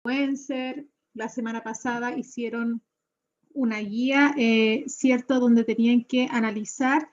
influencer. La semana pasada hicieron una guía, ¿cierto?, donde tenían que analizar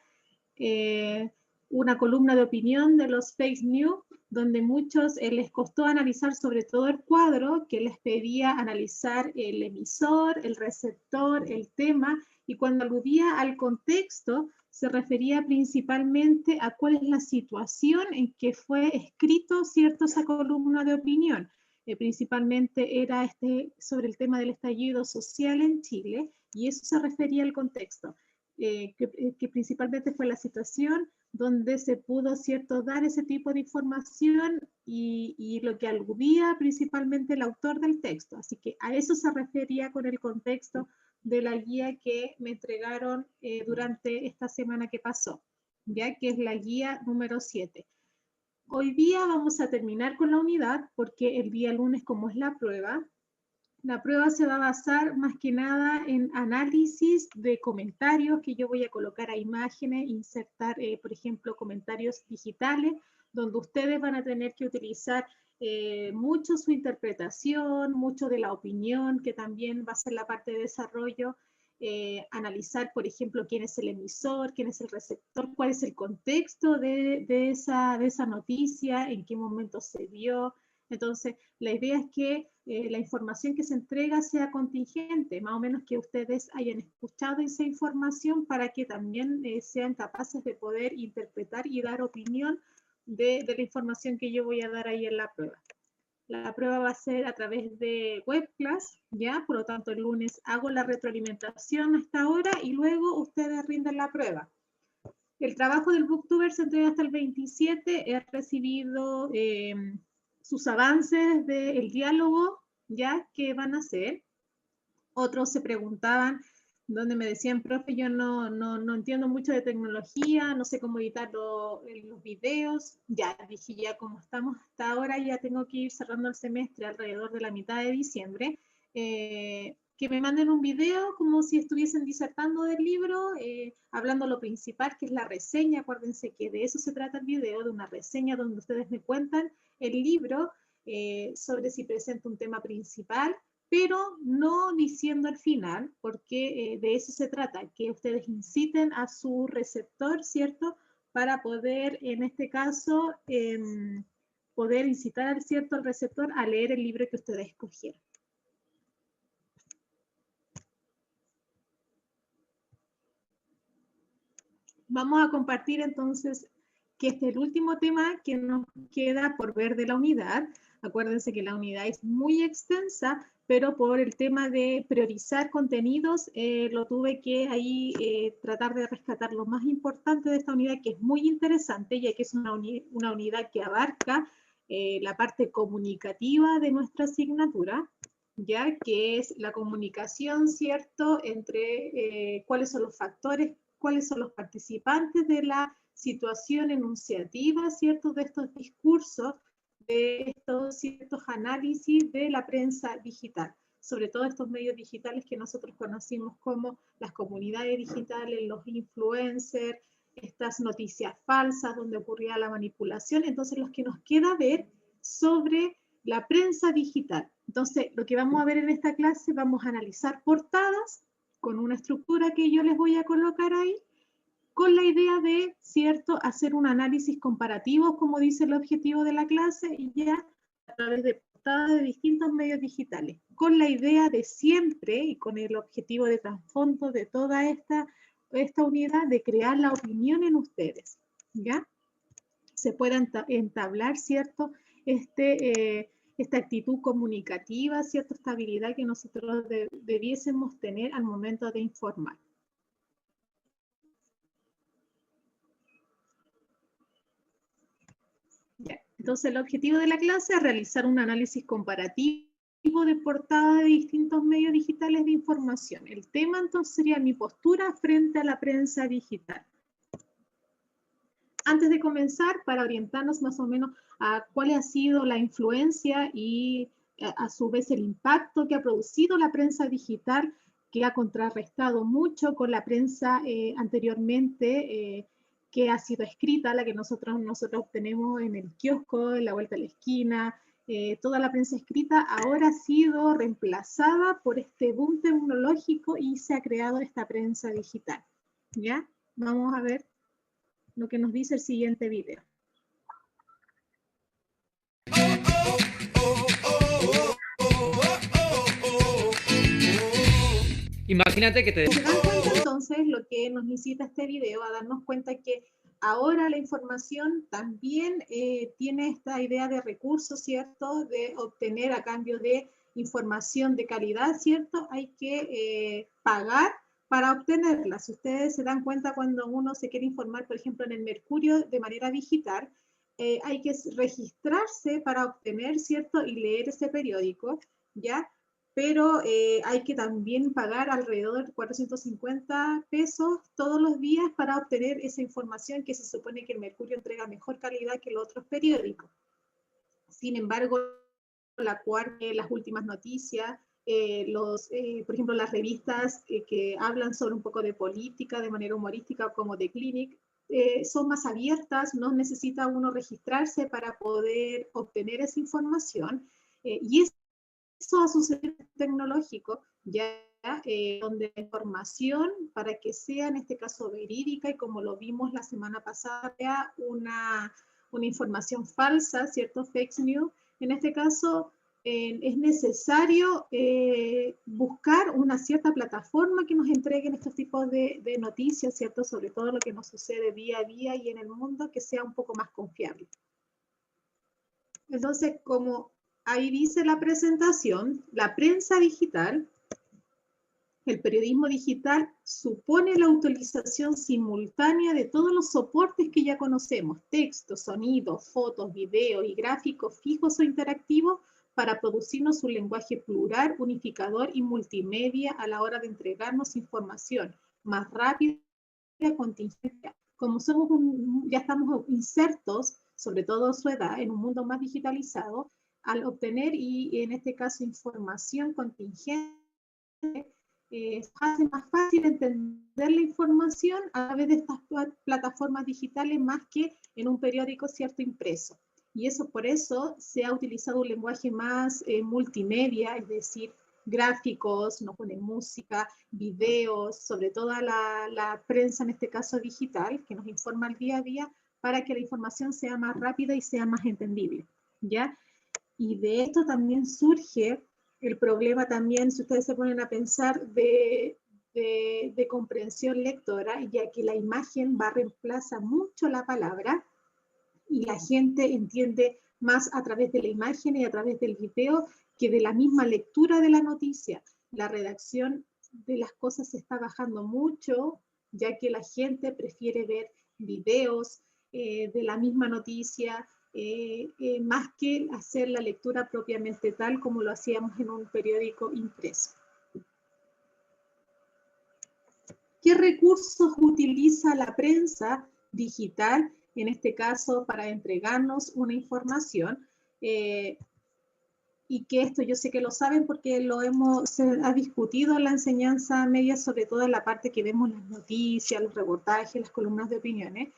una columna de opinión de los fake news, donde muchos les costó analizar sobre todo el cuadro, que les pedía analizar el emisor, el receptor, el tema, y cuando aludía al contexto, se refería principalmente a cuál es la situación en que fue escrito, ¿cierto?, esa columna de opinión. Principalmente era sobre el tema del estallido social en Chile, y eso se refería al contexto, que principalmente fue la situación donde se pudo, ¿cierto?, dar ese tipo de información y lo que aludía principalmente el autor del texto. Así que a eso se refería con el contexto de la guía que me entregaron durante esta semana que pasó, ya que es la guía número 7. Hoy día vamos a terminar con la unidad porque el día lunes, como es la prueba se va a basar más que nada en análisis de comentarios que yo voy a colocar a imágenes, insertar, por ejemplo, comentarios digitales, donde ustedes van a tener que utilizar mucho su interpretación, mucho de la opinión, que también va a ser la parte de desarrollo, analizar, por ejemplo, quién es el emisor, quién es el receptor, cuál es el contexto de esa noticia, en qué momento se dio. Entonces, la idea es que la información que se entrega sea contingente, más o menos que ustedes hayan escuchado esa información para que también sean capaces de poder interpretar y dar opinión de la información que yo voy a dar ahí en la prueba. La prueba va a ser a través de webclass, ¿ya? Por lo tanto, el lunes hago la retroalimentación a esta hora y luego ustedes rinden la prueba. El trabajo del Booktuber se entrega hasta el 27. He recibido sus avances del diálogo, ¿ya? ¿Qué van a hacer? Otros se preguntaban, donde me decían, profe, yo no entiendo mucho de tecnología, no sé cómo editar los videos. Ya, dije, ya como estamos hasta ahora, ya tengo que ir cerrando el semestre alrededor de la mitad de diciembre. Que me manden un video como si estuviesen disertando del libro, hablando lo principal, que es la reseña. Acuérdense que de eso se trata el video, de una reseña donde ustedes me cuentan el libro, sobre si presenta un tema principal, pero no diciendo al final, porque de eso se trata, que ustedes inciten a su receptor, ¿cierto?, para poder, en este caso, poder incitar al receptor a leer el libro que ustedes escogieron. Vamos a compartir entonces que este es el último tema que nos queda por ver de la unidad. Acuérdense que la unidad es muy extensa, pero por el tema de priorizar contenidos, lo tuve que ahí tratar de rescatar lo más importante de esta unidad, que es muy interesante, ya que es una unidad que abarca la parte comunicativa de nuestra asignatura, ya que es la comunicación, ¿cierto?, entre cuáles son los factores, cuáles son los participantes de la situación enunciativa, ¿cierto?, de estos discursos, de estos ciertos análisis de la prensa digital, sobre todo estos medios digitales que nosotros conocimos como las comunidades digitales, los influencers, estas noticias falsas donde ocurría la manipulación. Entonces, lo que nos queda ver sobre la prensa digital. Entonces, lo que vamos a ver en esta clase, vamos a analizar portadas con una estructura que yo les voy a colocar ahí, con la idea de, ¿cierto?, hacer un análisis comparativo, como dice el objetivo de la clase, y ya a través de portadas de distintos medios digitales, con la idea de siempre, y con el objetivo de trasfondo de toda esta unidad, de crear la opinión en ustedes, ¿ya? Se pueda entablar, ¿cierto?, esta actitud comunicativa, cierta esta habilidad que nosotros debiésemos tener al momento de informar. Ya. Entonces, el objetivo de la clase es realizar un análisis comparativo de portada de distintos medios digitales de información. El tema entonces sería mi postura frente a la prensa digital. Antes de comenzar, para orientarnos más o menos a cuál ha sido la influencia y a su vez el impacto que ha producido la prensa digital, que ha contrarrestado mucho con la prensa anteriormente, que ha sido escrita, la que nosotros tenemos en el kiosco, en la vuelta de la esquina, toda la prensa escrita ahora ha sido reemplazada por este boom tecnológico y se ha creado esta prensa digital. ¿Ya? Vamos a ver lo que nos dice el siguiente video. Imagínate que te... ¿Se dan cuenta entonces lo que nos incita este video a darnos cuenta que ahora la información también tiene esta idea de recursos, ¿cierto? De obtener a cambio de información de calidad, ¿cierto? Hay que pagar para obtenerla. Si ustedes se dan cuenta cuando uno se quiere informar, por ejemplo, en el Mercurio de manera digital, hay que registrarse para obtener, ¿cierto? Y leer ese periódico, ¿ya? Pero hay que también pagar alrededor de 450 pesos todos los días para obtener esa información que se supone que el Mercurio entrega mejor calidad que los otros periódicos. Sin embargo, las últimas noticias, por ejemplo, las revistas que hablan sobre un poco de política de manera humorística, como The Clinic, son más abiertas, no necesita uno registrarse para poder obtener esa información, y eso a suceder tecnológico, ya donde la información, para que sea en este caso verídica, y como lo vimos la semana pasada, sea una información falsa, ¿cierto? Fake news, en este caso es necesario buscar una cierta plataforma que nos entreguen estos tipos de noticias, ¿cierto? Sobre todo lo que nos sucede día a día y en el mundo, que sea un poco más confiable. Entonces, como ahí dice la presentación, la prensa digital, el periodismo digital supone la utilización simultánea de todos los soportes que ya conocemos, textos, sonidos, fotos, videos y gráficos fijos o interactivos, para producirnos un lenguaje plural, unificador y multimedia a la hora de entregarnos información más rápida y contingente. Como ya estamos insertos, sobre todo su edad, en un mundo más digitalizado, al obtener, y en este caso información contingente, hace más fácil entender la información a través de estas plataformas digitales más que en un periódico, cierto, impreso. Y eso, por eso se ha utilizado un lenguaje más multimedia, es decir, gráficos, nos ponen música, videos, sobre todo la prensa, en este caso digital, que nos informa el día a día, para que la información sea más rápida y sea más entendible, ¿ya? Y de esto también surge el problema también, si ustedes se ponen a pensar, de comprensión lectora, ya que la imagen reemplaza mucho la palabra, y la gente entiende más a través de la imagen y a través del video que de la misma lectura de la noticia. La redacción de las cosas se está bajando mucho, ya que la gente prefiere ver videos de la misma noticia, más que hacer la lectura propiamente tal como lo hacíamos en un periódico impreso. ¿Qué recursos utiliza la prensa digital, en este caso, para entregarnos una información? Y que esto yo sé que lo saben porque se ha discutido en la enseñanza media, sobre todo en la parte que vemos las noticias, los reportajes, las columnas de opiniones.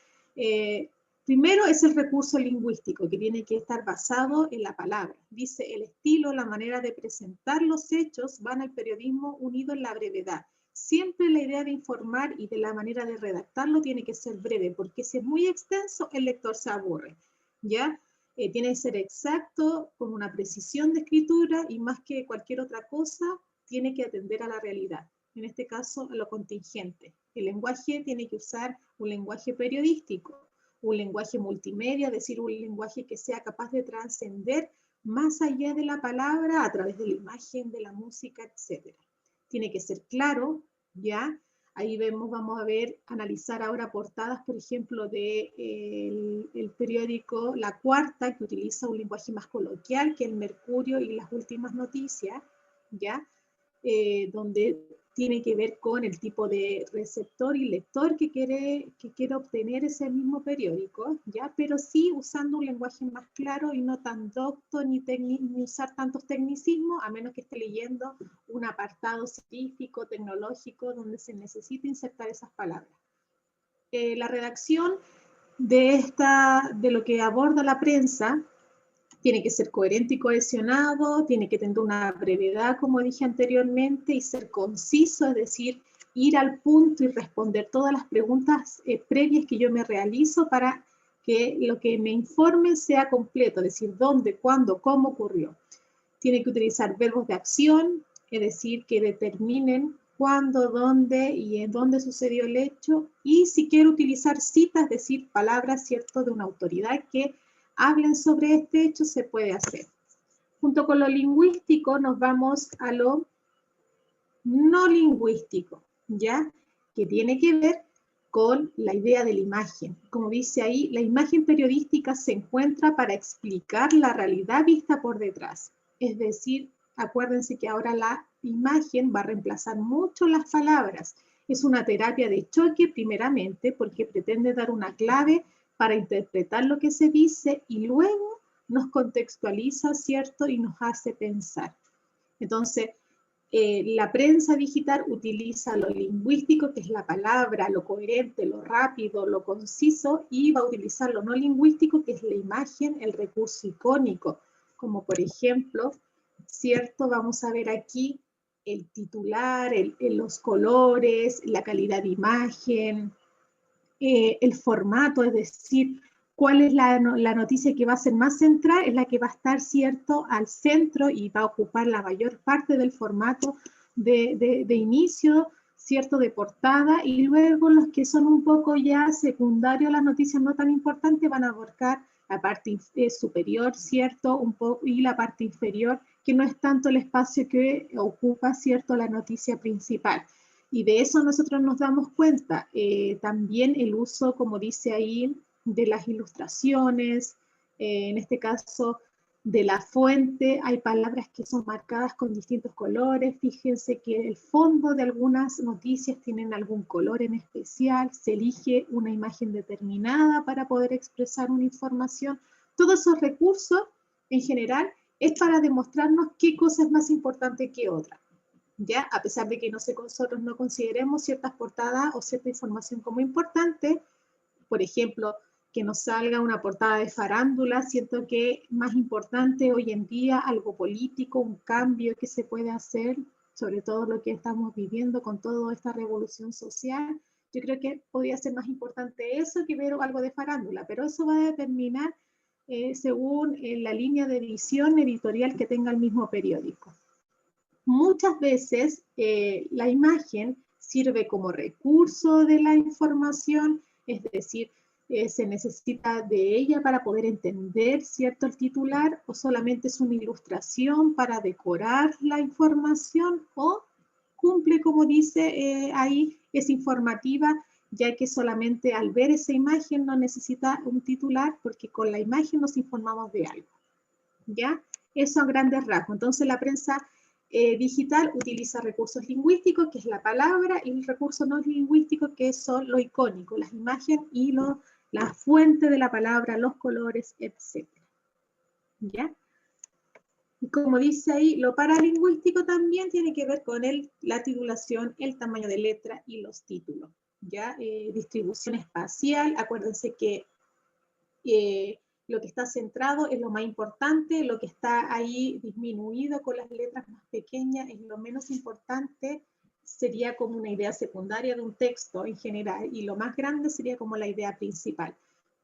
Primero es el recurso lingüístico, que tiene que estar basado en la palabra. Dice, el estilo, la manera de presentar los hechos van al periodismo unido en la brevedad. Siempre la idea de informar y de la manera de redactarlo tiene que ser breve, porque si es muy extenso, el lector se aburre, ¿ya? Tiene que ser exacto, con una precisión de escritura, y más que cualquier otra cosa, tiene que atender a la realidad, en este caso a lo contingente. El lenguaje tiene que usar un lenguaje periodístico, un lenguaje multimedia, es decir, un lenguaje que sea capaz de trascender más allá de la palabra a través de la imagen, de la música, etc. Tiene que ser claro, ¿ya? Ahí vamos a analizar ahora portadas, por ejemplo, del periódico La Cuarta, que utiliza un lenguaje más coloquial que el Mercurio y las últimas noticias, ¿ya? Donde tiene que ver con el tipo de receptor y lector que quiere obtener ese mismo periódico, ¿ya? Pero sí usando un lenguaje más claro y no tan docto ni usar tantos tecnicismos, a menos que esté leyendo un apartado científico, tecnológico, donde se necesita insertar esas palabras. La redacción de lo que aborda la prensa Tiene que ser coherente y cohesionado, tiene que tener una brevedad, como dije anteriormente, y ser conciso, es decir, ir al punto y responder todas las preguntas previas que yo me realizo para que lo que me informe sea completo, es decir, dónde, cuándo, cómo ocurrió. Tiene que utilizar verbos de acción, es decir, que determinen cuándo, dónde y en dónde sucedió el hecho. Y si quiero utilizar citas, es decir, palabras, ¿cierto?, de una autoridad que hablen sobre este hecho, se puede hacer. Junto con lo lingüístico nos vamos a lo no lingüístico, ¿ya? Que tiene que ver con la idea de la imagen. Como dice ahí, la imagen periodística se encuentra para explicar la realidad vista por detrás. Es decir, acuérdense que ahora la imagen va a reemplazar mucho las palabras. Es una terapia de choque primeramente porque pretende dar una clave para interpretar lo que se dice y luego nos contextualiza, ¿cierto? Y nos hace pensar. Entonces, la prensa digital utiliza lo lingüístico, que es la palabra, lo coherente, lo rápido, lo conciso, y va a utilizar lo no lingüístico, que es la imagen, el recurso icónico, como por ejemplo, ¿cierto? Vamos a ver aquí el titular, los colores, la calidad de imagen, el formato, es decir, cuál es la noticia que va a ser más central, es la que va a estar, ¿cierto?, al centro y va a ocupar la mayor parte del formato de inicio, ¿cierto?, de portada, y luego los que son un poco ya secundarios, las noticias no tan importantes, van a abarcar la parte superior, ¿cierto?, un poco, y la parte inferior, que no es tanto el espacio que ocupa, ¿cierto?, la noticia principal. Y de eso nosotros nos damos cuenta. También el uso, como dice ahí, de las ilustraciones, en este caso de la fuente, hay palabras que son marcadas con distintos colores. Fíjense que el fondo de algunas noticias tienen algún color en especial, se elige una imagen determinada para poder expresar una información. Todos esos recursos, en general, es para demostrarnos qué cosa es más importante que otra. ¿Ya? A pesar de que nosotros no consideremos ciertas portadas o cierta información como importante, por ejemplo, que nos salga una portada de farándula, siento que más importante hoy en día algo político, un cambio que se puede hacer, sobre todo lo que estamos viviendo con toda esta revolución social. Yo creo que podría ser más importante eso que ver algo de farándula, pero eso va a determinar según la línea de edición editorial que tenga el mismo periódico. Muchas veces la imagen sirve como recurso de la información, es decir, se necesita de ella para poder entender, ¿cierto?, el titular, o solamente es una ilustración para decorar la información, o cumple, como dice ahí, es informativa, ya que solamente al ver esa imagen no necesita un titular, porque con la imagen nos informamos de algo, ¿ya? Eso a grandes rasgos. Entonces la prensa digital utiliza recursos lingüísticos, que es la palabra, y el recurso no lingüístico, que son lo icónico, las imágenes y la fuente de la palabra, los colores, etc. ¿Ya? Y como dice ahí, lo paralingüístico también tiene que ver con la titulación, el tamaño de letra y los títulos. ¿Ya? Distribución espacial, acuérdense que lo que está centrado es lo más importante, lo que está ahí disminuido con las letras más pequeñas es lo menos importante, sería como una idea secundaria de un texto en general, y lo más grande sería como la idea principal.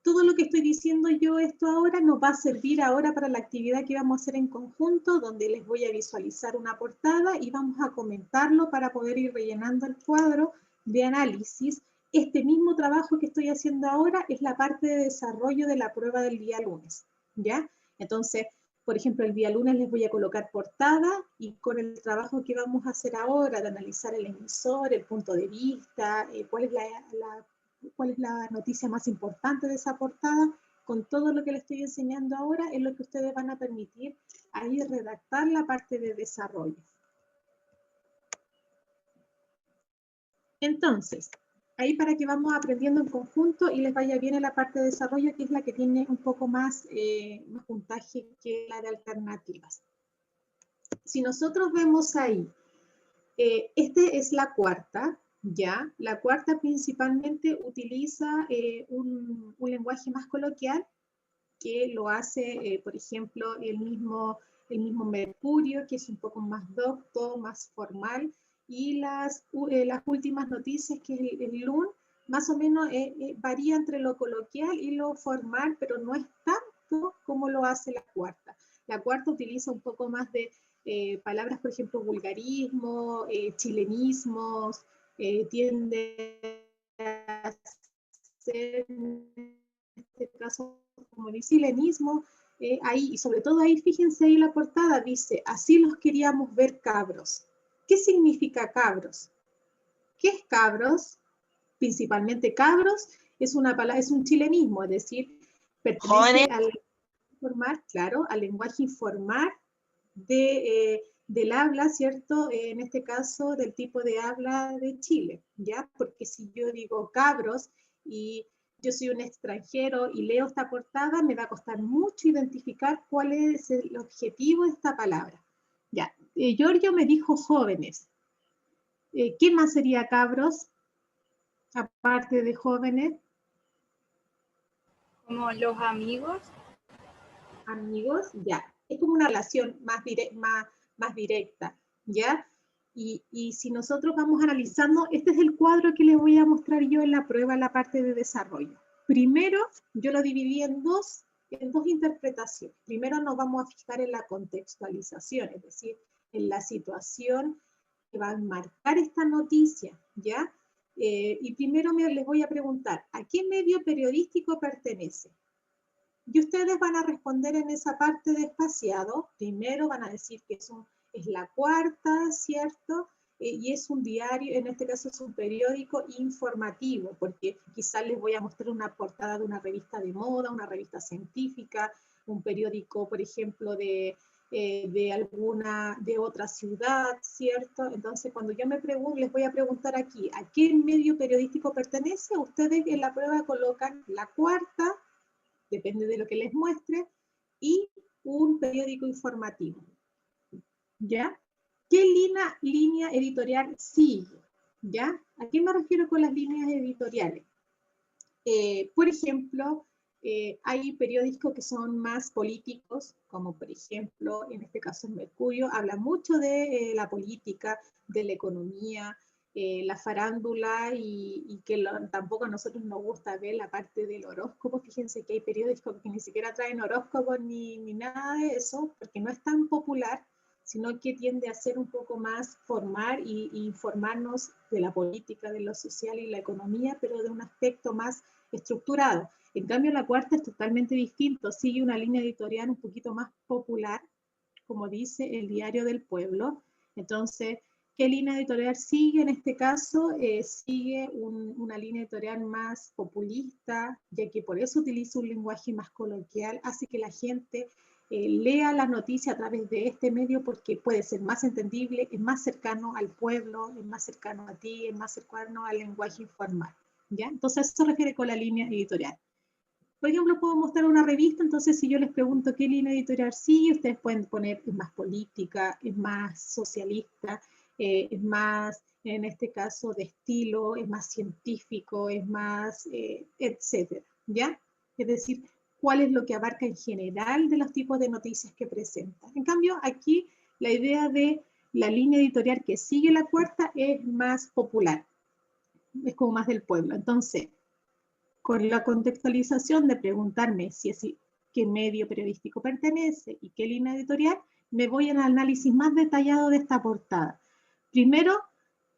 Todo lo que estoy diciendo yo esto ahora nos va a servir ahora para la actividad que vamos a hacer en conjunto, donde les voy a visualizar una portada y vamos a comentarlo para poder ir rellenando el cuadro de análisis. Este mismo trabajo que estoy haciendo ahora es la parte de desarrollo de la prueba del día lunes, ¿ya? Entonces, por ejemplo, el día lunes les voy a colocar portada, y con el trabajo que vamos a hacer ahora de analizar el emisor, el punto de vista, cuál es la noticia más importante de esa portada, con todo lo que les estoy enseñando ahora, es lo que ustedes van a permitir ahí redactar la parte de desarrollo. Entonces, ahí para que vamos aprendiendo en conjunto y les vaya bien en la parte de desarrollo, que es la que tiene un poco más puntaje que la de alternativas. Si nosotros vemos ahí, este es la cuarta, ¿ya? La cuarta principalmente utiliza un lenguaje más coloquial que lo hace, por ejemplo, el mismo Mercurio, que es un poco más docto, más formal, y las últimas noticias, que es el LUN, más o menos varía entre lo coloquial y lo formal, pero no es tanto como lo hace la cuarta. La cuarta utiliza un poco más de palabras, por ejemplo, vulgarismo, chilenismos, tiende a ser, en este caso, como el chilenismo, ahí, y sobre todo ahí, fíjense ahí la portada, dice, así los queríamos ver cabros. ¿Qué significa cabros? ¿Qué es cabros? Principalmente cabros es una palabra, es un chilenismo, es decir, Jóvenes. pertenece al informal, claro, al lenguaje informal del habla, ¿cierto? En este caso, del tipo de habla de Chile, ¿ya? Porque si yo digo cabros y yo soy un extranjero y leo esta portada, me va a costar mucho identificar cuál es el objetivo de esta palabra. Ya, Giorgio me dijo jóvenes. ¿Qué más sería cabros? Aparte de jóvenes. Como los amigos. Amigos, ya. Es como una relación más directa, ¿ya? Y si nosotros vamos analizando, este es el cuadro que les voy a mostrar yo en la prueba, en la parte de desarrollo. Primero, yo lo dividí en dos interpretaciones. Primero nos vamos a fijar en la contextualización, es decir, en la situación que va a marcar esta noticia, ¿ya? Y primero les voy a preguntar, ¿a qué medio periodístico pertenece? Y ustedes van a responder en esa parte de espaciado. Primero van a decir que es la cuarta, ¿cierto? Y es un diario, en este caso es un periódico informativo, porque quizás les voy a mostrar una portada de una revista de moda, una revista científica, un periódico, por ejemplo, de otra ciudad, ¿cierto? Entonces, cuando yo les voy a preguntar aquí, ¿a qué medio periodístico pertenece? Ustedes en la prueba colocan la cuarta, depende de lo que les muestre, y un periódico informativo. ¿Ya? ¿Qué línea editorial sigue? ¿Ya? ¿A qué me refiero con las líneas editoriales? Por ejemplo, hay periódicos que son más políticos, como por ejemplo, en este caso el Mercurio, habla mucho de la política, de la economía, la farándula, y que tampoco a nosotros nos gusta ver la parte del horóscopo. Fíjense que hay periódicos que ni siquiera traen horóscopos ni nada de eso, porque no es tan popular, sino que tiende a ser un poco más formal y informarnos de la política, de lo social y la economía, pero de un aspecto más estructurado. En cambio, la cuarta es totalmente distinto, sigue una línea editorial un poquito más popular, como dice el Diario del Pueblo. Entonces, ¿qué línea editorial sigue en este caso? Sigue una línea editorial más populista, ya que por eso utiliza un lenguaje más coloquial, hace que la gente lea las noticias a través de este medio, porque puede ser más entendible, es más cercano al pueblo, es más cercano a ti, es más cercano al lenguaje informal, ¿ya? Entonces, eso se refiere con la línea editorial. Por ejemplo, puedo mostrar una revista, entonces si yo les pregunto qué línea editorial sigue, ustedes pueden poner es más política, es más socialista, es más, en este caso, de estilo, es más científico, es más, etcétera, ¿ya? Es decir, cuál es lo que abarca en general de los tipos de noticias que presenta. En cambio, aquí la idea de la línea editorial que sigue la cuarta es más popular, es como más del pueblo. Entonces, con la contextualización de preguntarme qué medio periodístico pertenece y qué línea editorial, me voy al análisis más detallado de esta portada. Primero,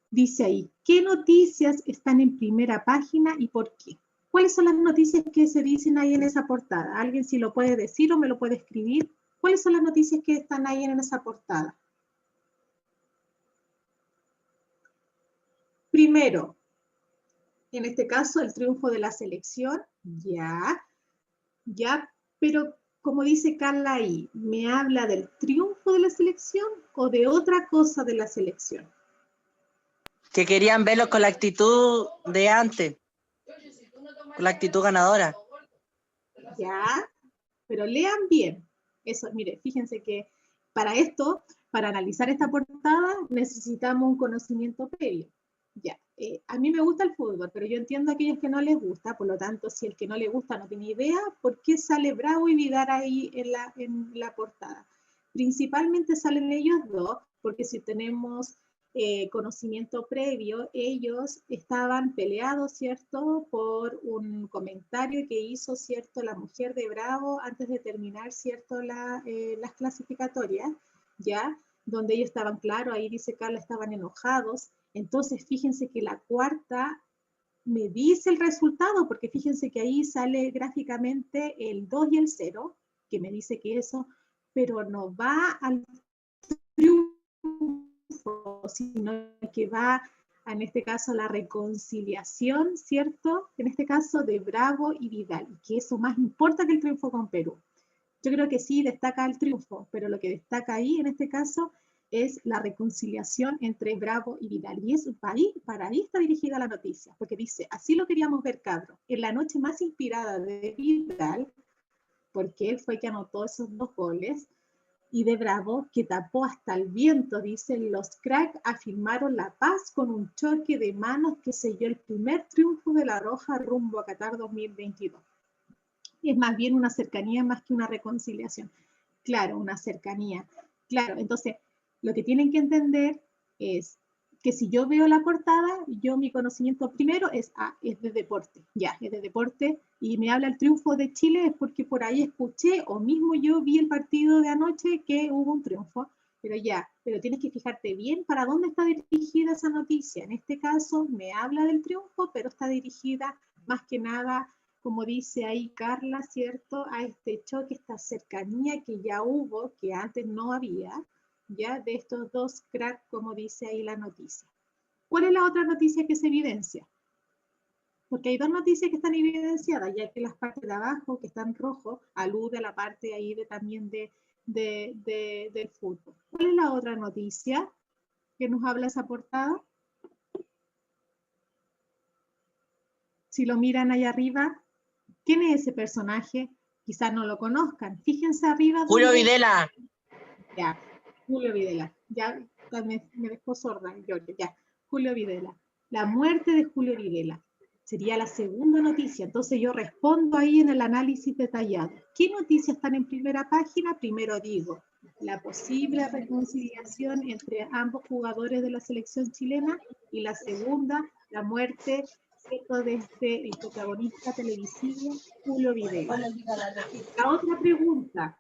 dice ahí, ¿qué noticias están en primera página y por qué? ¿Cuáles son las noticias que se dicen ahí en esa portada? ¿Alguien si lo puede decir o me lo puede escribir? ¿Cuáles son las noticias que están ahí en esa portada? Primero, en este caso, el triunfo de la selección, ya, pero como dice Carla ahí, ¿me habla del triunfo de la selección o de otra cosa de la selección? Que querían verlo con la actitud de antes, con la actitud ganadora. Ya, pero lean bien. Eso, mire, fíjense que para esto, para analizar esta portada, necesitamos un conocimiento previo. Ya, a mí me gusta el fútbol, pero yo entiendo a aquellos que no les gusta, por lo tanto, si el que no le gusta no tiene idea, ¿por qué sale Bravo y Vidal ahí en la portada? Principalmente salen ellos dos, porque si tenemos conocimiento previo, ellos estaban peleados, ¿cierto?, por un comentario que hizo, ¿cierto?, la mujer de Bravo antes de terminar, ¿cierto?, las clasificatorias, ¿ya?, donde ellos estaban, claro, ahí dice Carla, estaban enojados. Entonces, fíjense que la cuarta me dice el resultado, porque fíjense que ahí sale gráficamente el 2 y el 0, que me dice que eso, pero no va al triunfo, sino que va, en este caso, a la reconciliación, ¿cierto? En este caso, de Bravo y Vidal, que eso más importa que el triunfo con Perú. Yo creo que sí destaca el triunfo, pero lo que destaca ahí, en este caso, es la reconciliación entre Bravo y Vidal. Y es para ahí está dirigida la noticia, porque dice, así lo queríamos ver, cabro. En la noche más inspirada de Vidal, porque él fue que anotó esos 2 goles, y de Bravo, que tapó hasta el viento, dicen, los cracks afirmaron la paz con un choque de manos que selló el primer triunfo de la Roja rumbo a Qatar 2022. Es más bien una cercanía más que una reconciliación. Claro, una cercanía. Claro, entonces, lo que tienen que entender es que si yo veo la portada, mi conocimiento primero es de deporte, es de deporte, y me habla el triunfo de Chile, es porque por ahí escuché, o mismo yo vi el partido de anoche que hubo un triunfo, pero tienes que fijarte bien para dónde está dirigida esa noticia. En este caso, me habla del triunfo, pero está dirigida más que nada, como dice ahí Carla, ¿cierto?, a este choque, esta cercanía que ya hubo, que antes no había, ya, de estos 2 cracks, como dice ahí la noticia. ¿Cuál es la otra noticia que se evidencia? Porque hay 2 noticias que están evidenciadas, ya que las partes de abajo, que están rojo, alude a la parte ahí también del fútbol. ¿Cuál es la otra noticia que nos habla esa portada? Si lo miran ahí arriba, ¿quién es ese personaje? Quizás no lo conozcan. Fíjense arriba. Julio Videla. Ya, Julio Videla. Ya me dejó sorda, ya. Julio Videla. La muerte de Julio Videla. Sería la segunda noticia. Entonces yo respondo ahí en el análisis detallado. ¿Qué noticias están en primera página? Primero digo, la posible reconciliación entre ambos jugadores de la selección chilena, y la segunda, la muerte de el protagonista televisivo Julio Videla. La otra pregunta,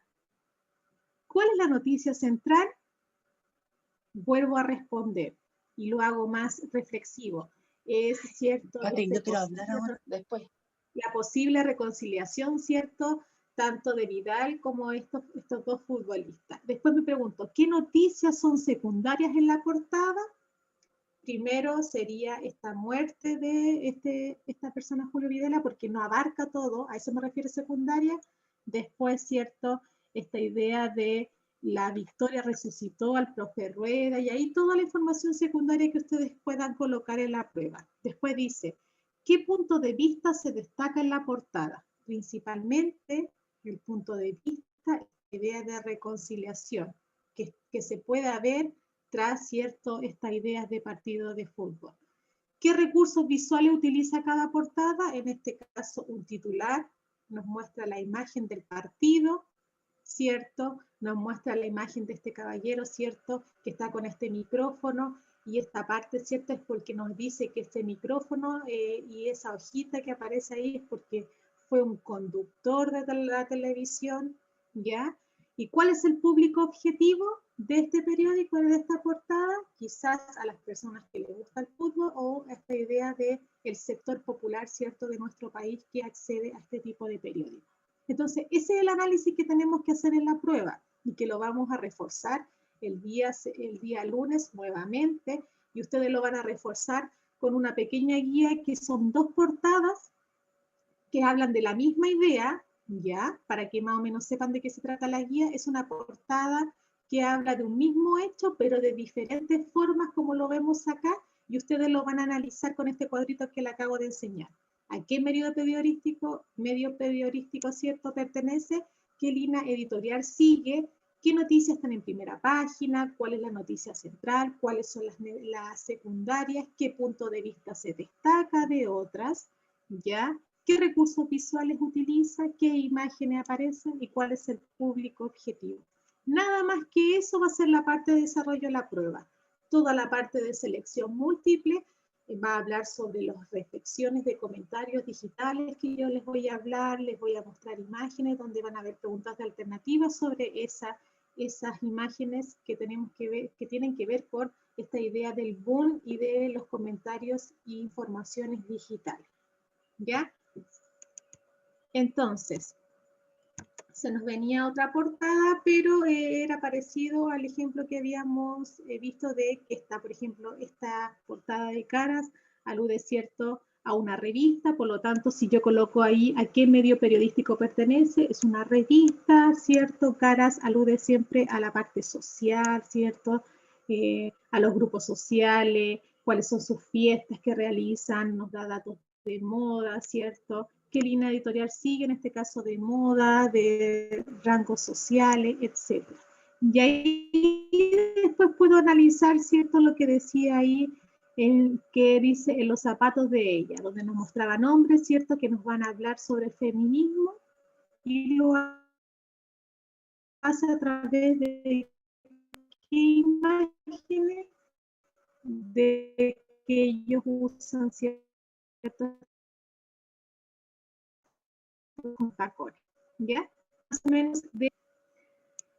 ¿cuál es la noticia central? Vuelvo a responder y lo hago más reflexivo. Es cierto, yo quiero hablar ahora, después. La posible reconciliación, ¿cierto?, tanto de Vidal como estos 2 futbolistas. Después me pregunto, ¿qué noticias son secundarias en la portada? Primero sería esta muerte de esta persona, Julio Videla, porque no abarca todo, a eso me refiero secundaria. Después, ¿cierto?, esta idea de la victoria resucitó al profe Rueda, y ahí toda la información secundaria que ustedes puedan colocar en la prueba. Después dice, ¿qué punto de vista se destaca en la portada? Principalmente el punto de vista, la idea de reconciliación, que se pueda ver tras, ¿cierto?, estas ideas de partido de fútbol. ¿Qué recursos visuales utiliza cada portada? En este caso, un titular nos muestra la imagen del partido, ¿cierto? Nos muestra la imagen de este caballero, ¿cierto?, que está con este micrófono, y esta parte, ¿cierto?, es porque nos dice que este micrófono y esa hojita que aparece ahí es porque fue un conductor de la televisión, ¿ya? ¿Y cuál es el público objetivo de este periódico, de esta portada? Quizás a las personas que les gusta el fútbol, o a esta idea del sector popular, ¿cierto?, de nuestro país, que accede a este tipo de periódico. Entonces, ese es el análisis que tenemos que hacer en la prueba, y que lo vamos a reforzar el día lunes nuevamente, y ustedes lo van a reforzar con una pequeña guía, que son 2 portadas que hablan de la misma idea, ¿ya? Para que más o menos sepan de qué se trata la guía. Es una portada que habla de un mismo hecho, pero de diferentes formas, como lo vemos acá, y ustedes lo van a analizar con este cuadrito que le acabo de enseñar. ¿A qué medio periodístico, cierto, pertenece? ¿Qué línea editorial sigue? qué noticias están en primera página, cuál es la noticia central, cuáles son las secundarias, qué punto de vista se destaca de otras, ¿ya? ¿Qué recursos visuales utiliza, qué imágenes aparecen y cuál es el público objetivo? Nada más que eso va a ser la parte de desarrollo de la prueba. Toda la parte de selección múltiple va a hablar sobre las reflexiones de comentarios digitales que yo les voy a hablar, les voy a mostrar imágenes donde van a haber preguntas de alternativas sobre esas imágenes que tenemos que ver, que tienen que ver con esta idea del boom y de los comentarios e informaciones digitales. ¿Ya? Entonces, se nos venía otra portada, pero era parecido al ejemplo que habíamos visto de que esta, por ejemplo, esta portada de Caras alude, ¿cierto?, a una revista, por lo tanto, si yo coloco ahí a qué medio periodístico pertenece, es una revista, ¿cierto? Caras alude siempre a la parte social, ¿cierto? A los grupos sociales, cuáles son sus fiestas que realizan, nos da datos de moda, ¿cierto? Qué línea editorial sigue, en este caso de moda, de rangos sociales, etc. Y ahí después puedo analizar, ¿cierto?, lo que decía ahí, que dice en los zapatos de ella, donde nos mostraban hombres, ¿cierto?, que nos van a hablar sobre el feminismo, y lo hace a través de qué imágenes, de que ellos usan, ¿cierto?, con tacones, ¿ya? Más o menos de...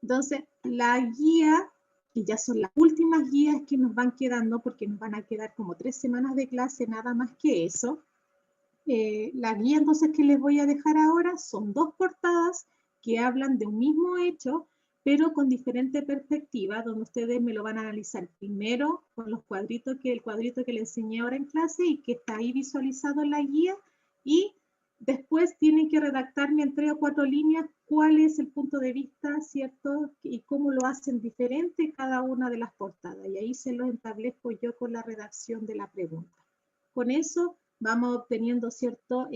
Entonces, la guía, que ya son las últimas guías que nos van quedando, porque nos van a quedar como 3 semanas de clase, nada más que eso. La guía entonces que les voy a dejar ahora son 2 portadas que hablan de un mismo hecho, pero con diferente perspectiva, donde ustedes me lo van a analizar primero con los cuadritos, el cuadrito que les enseñé ahora en clase y que está ahí visualizado en la guía, y después tienen que redactarme en 3 o 4 líneas cuál es el punto de vista, ¿cierto? Y cómo lo hacen diferente cada una de las portadas. Y ahí se lo establezco yo con la redacción de la pregunta. Con eso vamos obteniendo cierto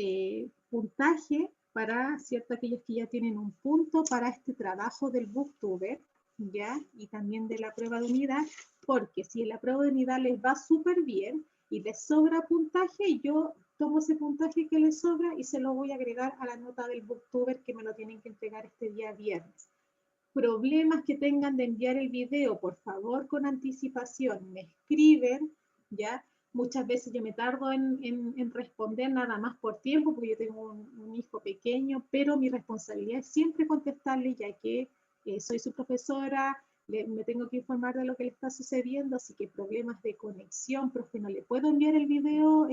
puntaje para, ¿cierto?, aquellos que ya tienen un punto para este trabajo del Booktuber, ¿ya? Y también de la prueba de unidad, porque si en la prueba de unidad les va súper bien y les sobra puntaje, yo tomo ese puntaje que les sobra y se lo voy a agregar a la nota del Booktuber que me lo tienen que entregar este día viernes. Problemas que tengan de enviar el video, por favor, con anticipación, me escriben, ¿ya? Muchas veces yo me tardo en responder nada más por tiempo, porque yo tengo un hijo pequeño, pero mi responsabilidad es siempre contestarle, ya que soy su profesora, me tengo que informar de lo que le está sucediendo, así que problemas de conexión, profe, no le puedo enviar el video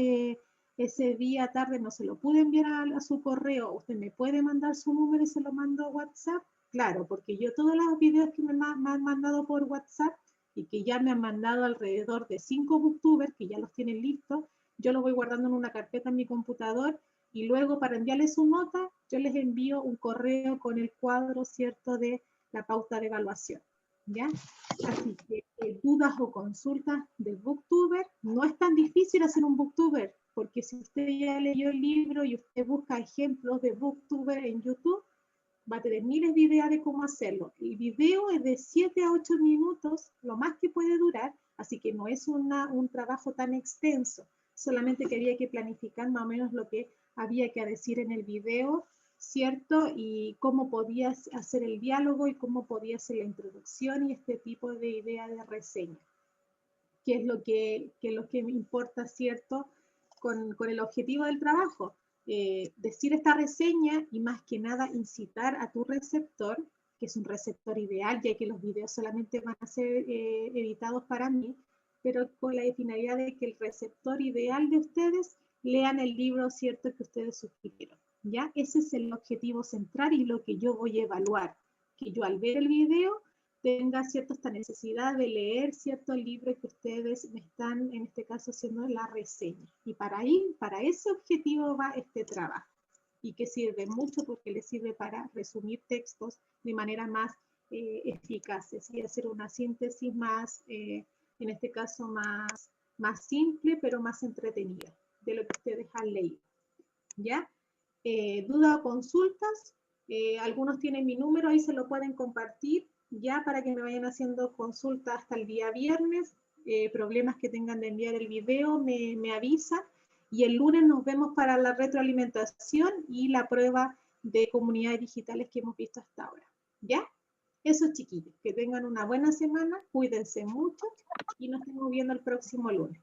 ese día tarde, no se lo pude enviar a su correo, usted me puede mandar su número y se lo mando a WhatsApp. Claro, porque yo todos los videos que me han mandado por WhatsApp y que ya me han mandado alrededor de 5 booktubers que ya los tienen listos, yo los voy guardando en una carpeta en mi computador y luego para enviarles su nota, yo les envío un correo con el cuadro, ¿cierto?, de la pauta de evaluación, ¿ya? Así que dudas o consultas del booktuber, no es tan difícil hacer un booktuber, porque si usted ya leyó el libro y usted busca ejemplos de booktuber en YouTube, va a tener miles de ideas de cómo hacerlo. El video es de 7 a 8 minutos, lo más que puede durar, así que no es un trabajo tan extenso, solamente que había que planificar más o menos lo que había que decir en el video, ¿cierto? Y cómo podía hacer el diálogo y cómo podía hacer la introducción y este tipo de idea de reseña, que es lo que me importa, ¿cierto?, con el objetivo del trabajo. Decir esta reseña y más que nada incitar a tu receptor, que es un receptor ideal, ya que los videos solamente van a ser editados para mí, pero con la finalidad de que el receptor ideal de ustedes lean el libro, ¿cierto?, que ustedes suscribieron, ¿ya? Ese es el objetivo central y lo que yo voy a evaluar, que yo al ver el video tenga, ¿cierto?, esta necesidad de leer, ¿cierto?, el libro que ustedes me están, en este caso, haciendo la reseña. Y para ese objetivo va este trabajo. Y que sirve mucho porque le sirve para resumir textos de manera más eficaz, y hacer una síntesis más, en este caso, más simple, pero más entretenida de lo que ustedes han leído. ¿Ya? ¿Dudas o consultas? Algunos tienen mi número, ahí se lo pueden compartir. ya para que me vayan haciendo consultas hasta el día viernes. Problemas que tengan de enviar el video, me avisan. Y el lunes nos vemos para la retroalimentación y la prueba de comunidades digitales que hemos visto hasta ahora. ¿Ya? Eso, chiquillos. Que tengan una buena semana, cuídense mucho y nos estamos viendo el próximo lunes.